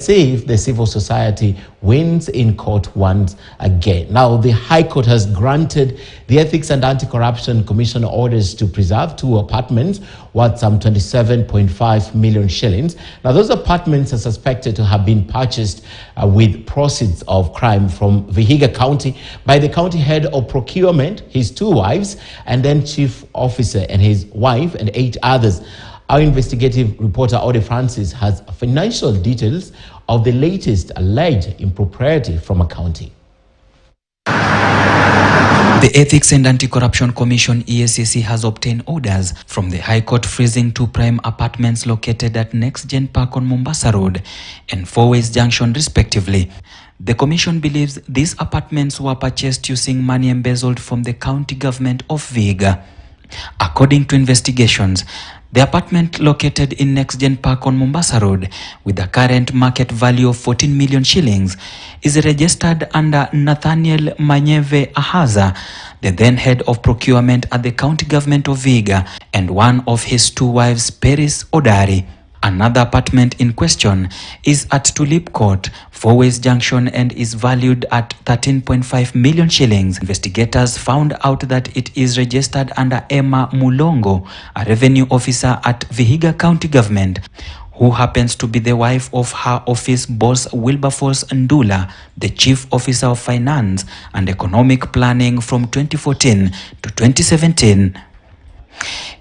see if the civil society wins in court once again. Now, the High Court has granted the Ethics and Anti-Corruption Commission orders to preserve 2 apartments worth some 27.5 million shillings. Now, those apartments are suspected to have been purchased with proceeds of crime from Vihiga County by the county head of procurement, his 2 wives, and then chief officer and his wife and 8 others. Our investigative reporter, Ode Francis, has financial details of the latest alleged impropriety from a county. The Ethics and Anti-Corruption Commission EACC has obtained orders from the High Court freezing 2 prime apartments located at Next Gen Park on Mombasa Road and Fourways Junction respectively. The commission believes these apartments were purchased using money embezzled from the county government of Vihiga. According to investigations, the apartment located in Next Gen Park on Mombasa Road with a current market value of 14 million shillings is registered under Nathaniel Manyeve Ahaza, the then head of procurement at the county government of Vihiga, and one of his 2 wives, Peris Odari. Another apartment in question is at Tulip Court, Fourways Junction, and is valued at 13.5 million shillings. Investigators found out that it is registered under Emma Mulongo, a revenue officer at Vihiga County government, who happens to be the wife of her office boss Wilberforce Ndula, the chief officer of finance and economic planning from 2014 to 2017.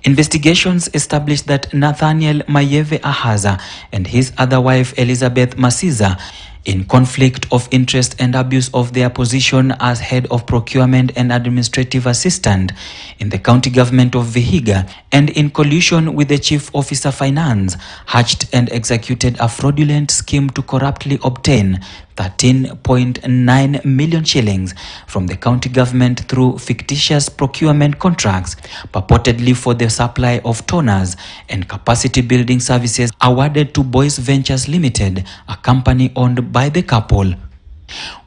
Investigations established that Nathaniel Mayeve Ahaza and his other wife Elizabeth Masiza, in conflict of interest and abuse of their position as head of procurement and administrative assistant in the county government of Vihiga, and in collusion with the chief officer finance, hatched and executed a fraudulent scheme to corruptly obtain 13.9 million shillings from the county government through fictitious procurement contracts, purportedly for the supply of toners and capacity building services awarded to Boys Ventures Limited, a company owned by the couple.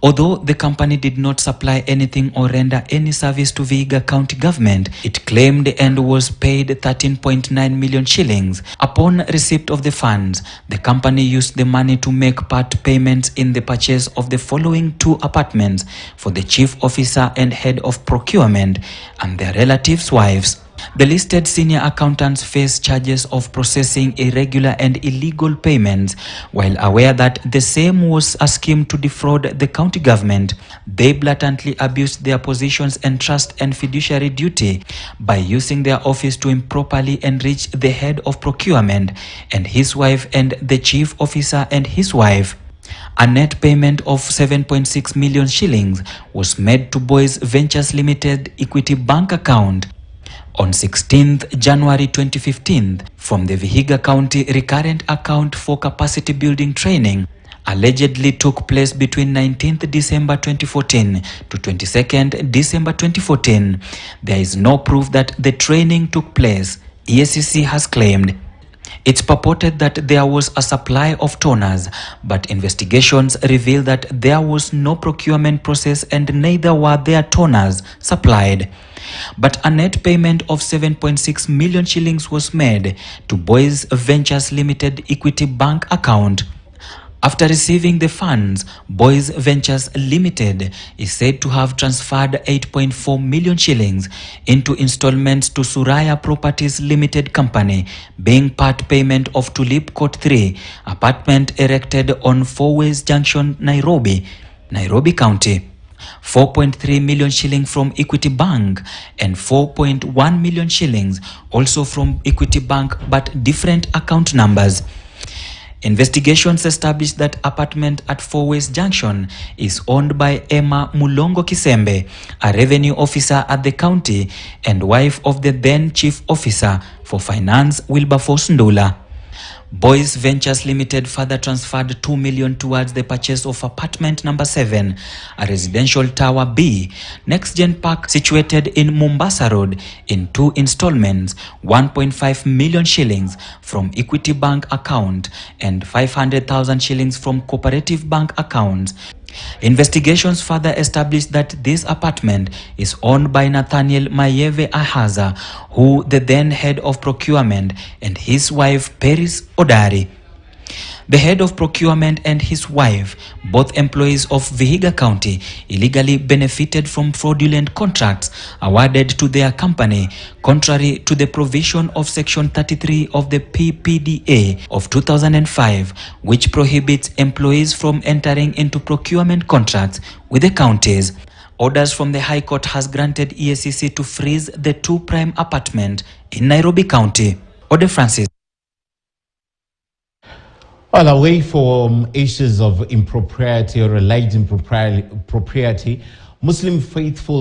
Although the company did not supply anything or render any service to Vihiga County government, it claimed and was paid 13.9 million shillings. Upon receipt of the funds, the company used the money to make part payments in the purchase of the following 2 apartments for the chief officer and head of procurement and their relatives' wives. The listed senior accountants face charges of processing irregular and illegal payments. While aware that the same was a scheme to defraud the county government, they blatantly abused their positions and trust and fiduciary duty by using their office to improperly enrich the head of procurement and his wife and the chief officer and his wife. A net payment of 7.6 million shillings was made to Boys Ventures Limited Equity Bank account on 16th January 2015 from the Vihiga County recurrent account for capacity building training. Allegedly took place between 19th December 2014 to 22nd December 2014. There is no proof that the training took place, EACC has claimed. It's purported that there was a supply of toners, but investigations reveal that there was no procurement process and neither were there toners supplied. But a net payment of 7.6 million shillings was made to Boys Ventures Limited Equity Bank account. After receiving the funds, Boys Ventures Limited is said to have transferred 8.4 million shillings into installments to Suraya Properties Limited Company, being part payment of Tulip Court 3, apartment erected on Fourways Junction, Nairobi County. 4.3 million shillings from Equity Bank and 4.1 million shillings also from Equity Bank, but different account numbers. Investigations established that apartment at Fourways Junction is owned by Emma Mulongo Kisembe, a revenue officer at the county and wife of the then chief officer for finance Wilberforce Ndula. Boys Ventures Limited further transferred 2 million towards the purchase of apartment number 7, a residential tower B, Next Gen Park situated in Mombasa Road, in 2 installments, 1.5 million shillings from Equity Bank account and 500,000 shillings from Cooperative Bank accounts. Investigations further established that this apartment is owned by Nathaniel Mayeve Ahaza, who the then head of procurement, and his wife Peris Odari. The head of procurement and his wife, both employees of Vihiga County, illegally benefited from fraudulent contracts awarded to their company, contrary to the provision of Section 33 of the PPDA of 2005, which prohibits employees from entering into procurement contracts with the counties. Orders from the High Court has granted EACC to freeze the 2-prime apartment in Nairobi County. Ode Francis. Well, away from issues of impropriety or alleged impropriety, Muslim faithful